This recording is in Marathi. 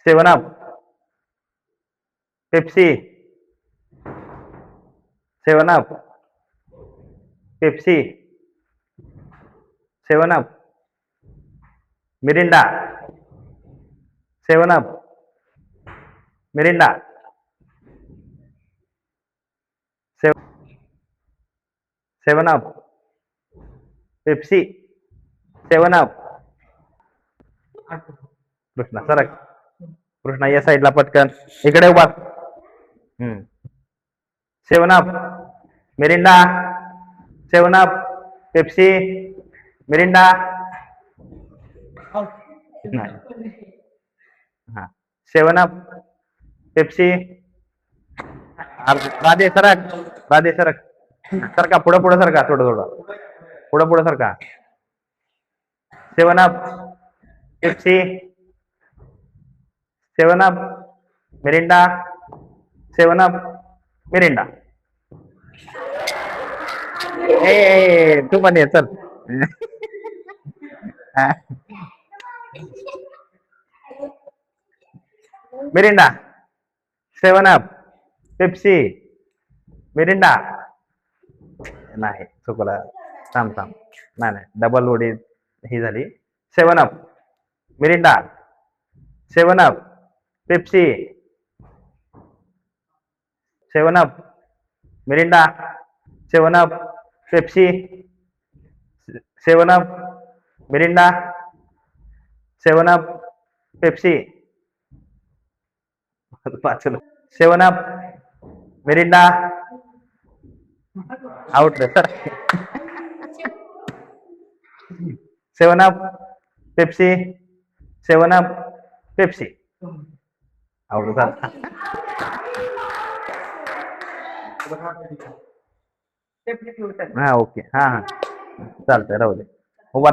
सेवन Up, Pepsi, Seven Up, Pepsi, Seven Up, Mirinda, Seven Up, Mirinda, Seven Up, Pepsi, Seven up. Krishna सरक, कृष्णा या साईडला पटकन, इकडे उभा. सेवन Up, Mirinda, Seven Up, Pepsi, Mirinda. हा, सेवन अप, पेप्सी. राधे सरक, राधे सरक, सरका पुढं पुढं सरका, थोडं थोडं पुढं पुढं सरका. सेवन Up, Pepsi, Seven Up, Mirinda, Seven Up, Mirinda. ए तू पण ये चल. Mirinda, Seven Up, Pepsi, Mirinda. नाही चुकला, थांब थांब, नाही नाही डबल उडी ही झाली. Seven Up, Mirinda, Seven Up, Pepsi, Seven Up, Mirinda, Seven Up, Pepsi, Seven Up, Mirinda, Seven Up, Pepsi. Seven Up, Mirinda. Out sir. Seven Up, Pepsi, Seven Up, Pepsi. Out झाला. हा ओके, हा हा चालतंय, राहू दे.